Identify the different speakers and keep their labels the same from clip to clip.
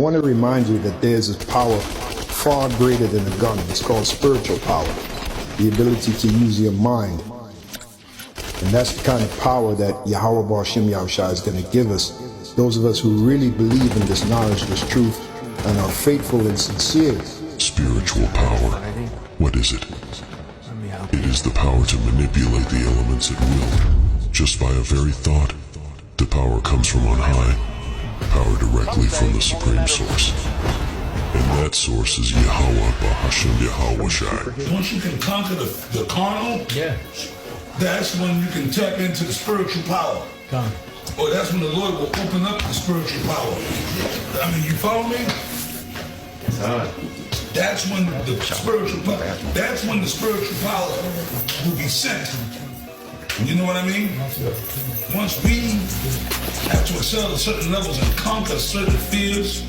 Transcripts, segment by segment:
Speaker 1: I want to remind you that there's a power far greater than a gun. It's called spiritual power, the ability to use your mind. And that's the kind of power that Yahweh Bar Shem Yahushua is going to give us. Those of us who really believe in this knowledge, this truth, and are faithful and sincere.
Speaker 2: Spiritual power. What is it? It is the power to manipulate the elements at will. Just by a very thought, the power comes from on high. Power directly from the Supreme Source. And that source is Yahweh Bahashem Yahushua.
Speaker 3: Once you can conquer the carnal, that's when you can tap into the spiritual power. Or that's when the Lord will open up the spiritual power. I mean, you follow me? That's when the spiritual power, that's when the spiritual power will be sent. You know what I mean? Once we have to excel at certain levels and conquer certain fears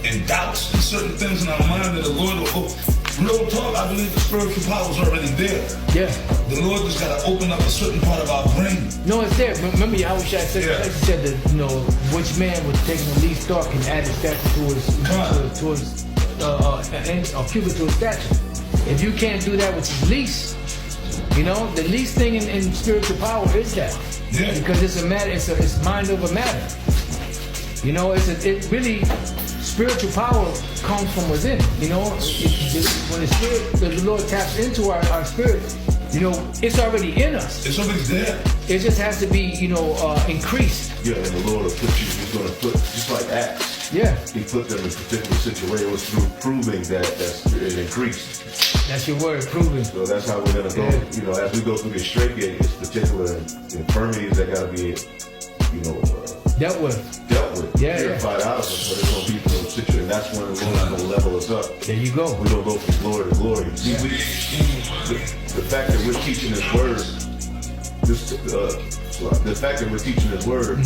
Speaker 3: and doubts and certain things in our mind that the Lord will open. Real talk, I believe the spiritual power is already there. The Lord just got to open up a certain part of our brain.
Speaker 4: No, it's there. Remember Yahushua said that, you know, which man was taking the least thought can add a stature to his a cubit to his stature. If you can't do that with his least, you know, the least thing in spiritual power is that. Because it's a matter, it's mind over matter. You know, it really, spiritual power comes from within. You know, when the Lord taps into our spirit, you know, it's already in us.
Speaker 3: It's already there.
Speaker 4: It just has to be, you know, increased.
Speaker 5: Yeah, and the Lord will put you, he's going to put, just like Acts. He put them in particular situations. It was through proving that it increased.
Speaker 4: That's your word, proving.
Speaker 5: So that's how we're going to go, you know, as we go through the straight gate, it's particular infirmities that got to be, you know,
Speaker 4: dealt with,
Speaker 5: purified out of them, but it's going to be for the situation. And that's when the Lord is going to level us up.
Speaker 4: There you go.
Speaker 5: We're going to go from glory to glory. See, the fact that we're teaching His word, the fact that we're teaching His word,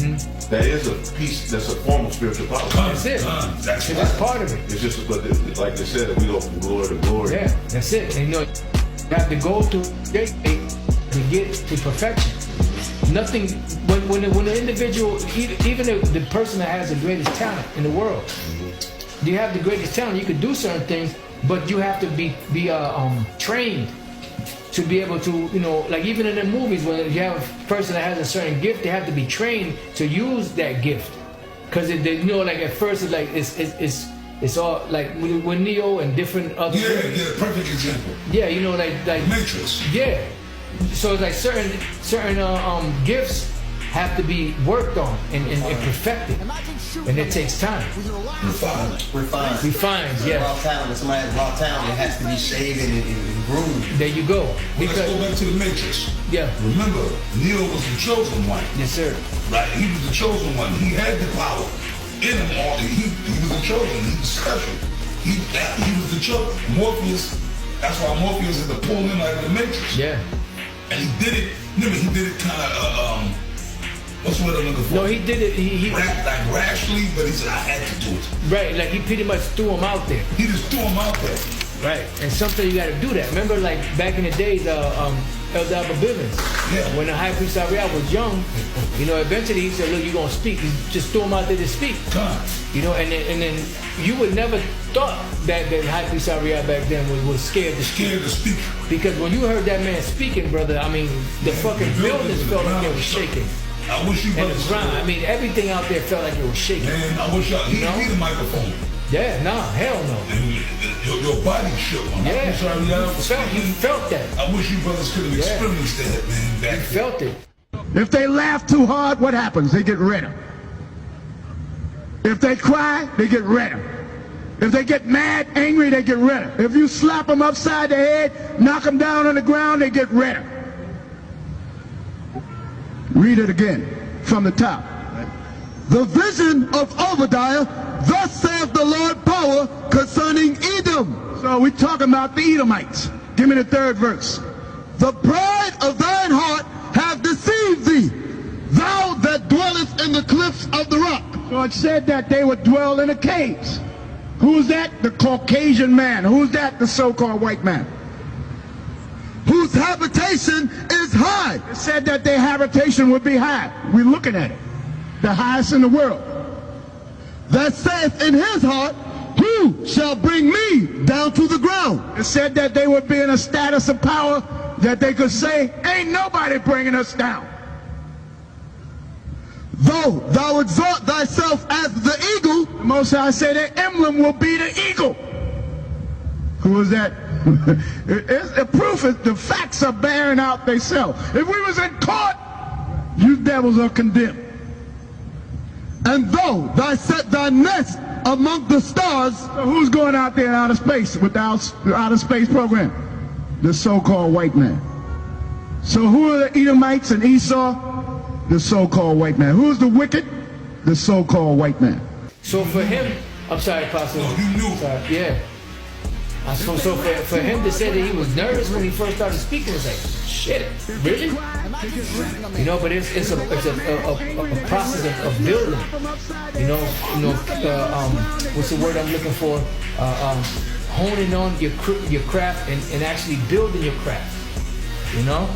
Speaker 5: that is a piece, that's a form of spiritual power.
Speaker 4: That's it. That's part of it.
Speaker 5: It's just, but like they said, we go from glory to glory.
Speaker 4: Yeah, that's it. And you know, you have to go through to get to perfection. Nothing, when the individual, even the person that has the greatest talent in the world, you have the greatest talent, you could do certain things, but you have to be trained to be able to, you know, like even in the movies, when you have a person that has a certain gift, they have to be trained to use that gift. Because they, you know, like at first it's like, it's all like with Neo and different other
Speaker 3: perfect example.
Speaker 4: Yeah, you know, like
Speaker 3: Matrix.
Speaker 4: Yeah. So it's like certain gifts have to be worked on and perfected, and it takes time. Refined, yeah.
Speaker 6: Raw talent. When somebody has raw talent, it has to be shaven and groomed.
Speaker 4: There you go.
Speaker 3: Let's go back to the Matrix.
Speaker 4: Yeah.
Speaker 3: Remember, Neo was the chosen one.
Speaker 4: Yes, sir.
Speaker 3: Right? He was the chosen one. He had the power in him. He was the chosen. He was special. He was the chosen. Morpheus. That's why Morpheus had to pull him out of the Matrix.
Speaker 4: Yeah.
Speaker 3: And he did it. Remember, he did it kind of. What's what I'm looking for?
Speaker 4: No, he did it. He
Speaker 3: like rashly, but he said I had to do it.
Speaker 4: Right, like he pretty much threw him out there.
Speaker 3: He just threw him out there.
Speaker 4: Right, and sometimes you got to do that. Remember, like back in the days, Elder Abba Bivens, when the High Priest Ariel was young, you know, eventually he said, "Look, you're gonna speak." He just threw him out there to speak. You know, and then you would never thought that High Priest Ariel back then was scared to speak. Because when you heard that man speaking, brother, I mean, the fucking buildings felt like it was shaking.
Speaker 3: I wish you
Speaker 4: and the ground, I mean, everything out there felt like it was shaking.
Speaker 3: Man, I wish y'all, he need a microphone.
Speaker 4: Yeah, nah, hell no.
Speaker 3: And your body shook.
Speaker 4: You felt that.
Speaker 3: I wish you brothers could have experienced that, man.
Speaker 4: You felt it.
Speaker 7: If they laugh too hard, what happens? They get redder. If they cry, they get redder. If they get mad, angry, they get redder. If you slap them upside the head, knock them down on the ground, they get redder. Read it again from the top. The vision of Obadiah, thus saith the Lord power concerning Edom. So we're talking about the Edomites. Give me the third verse. The pride of thine heart hath deceived thee, thou that dwellest in the cliffs of the rock. So it said that they would dwell in the caves. Who's that? The Caucasian man. Who's that? The so-called white man. Whose habitation is high. It said that their habitation would be high. We're looking at it. The highest in the world. that saith in his heart, who shall bring me down to the ground? It said that they would be in a status of power that they could say, ain't nobody bringing us down. Though thou exalt thyself as the eagle, the Most High say their emblem will be the eagle. Who is that? The proof is the facts are bearing out themselves. If we was in court, you devils are condemned. And though thou set thy nest among the stars, so who's going out there in outer space with the outer space program? The so-called white man. So who are the Edomites and Esau? The so-called white man. Who's the wicked? The so-called white man.
Speaker 4: So for him, I'm sorry, Pastor.
Speaker 3: No, you knew.
Speaker 4: Sorry, yeah. So for him to say that he was nervous when he first started speaking, it's like, shit, really? You know, but it's a process of building. You know, what's the word I'm looking for? Honing on your craft and actually building your craft. You know.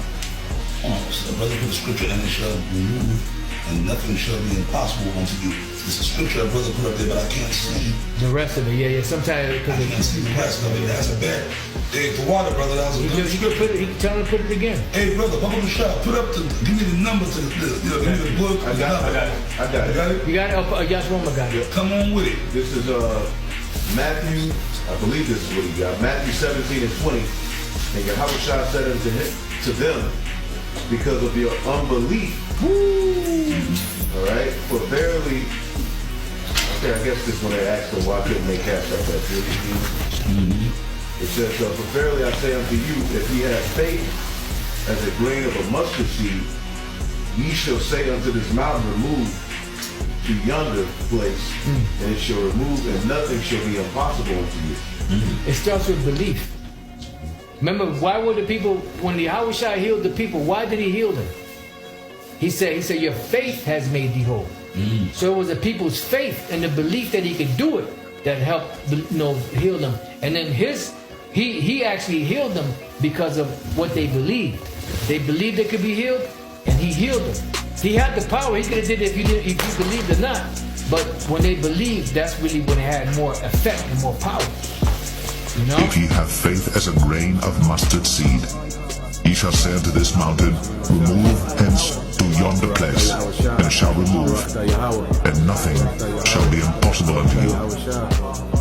Speaker 3: So the brother put the scripture, and it shall be removed, and nothing shall be impossible unto you. It's a scripture a brother put up there, but I can't see
Speaker 4: the rest of it. Yeah. Sometimes
Speaker 3: I can't see the rest of it. That's a bad. Hey, the water, brother. That was a good.
Speaker 4: You could put it. You can tell him to put it again.
Speaker 3: Hey, brother, pump up the shot. Put up the. Give me the number to the. Give me the book.
Speaker 5: I got it.
Speaker 3: You got it.
Speaker 4: You got it. Oh, yes, one more guy.
Speaker 3: Come on with it.
Speaker 5: This is Matthew, I believe this is what he got. Matthew 17 and 20. And Yahweh said to them, because of your unbelief. All right? For verily, okay, I guess this is when they asked them why couldn't they cast out that demon. It says, for verily I say unto you, if ye have faith as a grain of a mustard seed, ye shall say unto this mountain, remove to yonder place, and it shall remove, and nothing shall be impossible unto you.
Speaker 4: It starts with belief. Remember, why were the people, when Yahweh Shai healed the people, why did he heal them? He said, your faith has made thee whole. So it was the people's faith and the belief that he could do it that helped, heal them. And then he actually healed them because of what they believed. They believed they could be healed, and he healed them. He had the power. He could have did it if you believed or not. But when they believed, that's really when it had more effect and more power. You know?
Speaker 2: If ye have faith as a grain of mustard seed, ye shall say unto this mountain, remove hence to yonder place, and it shall remove, and nothing shall be impossible unto you.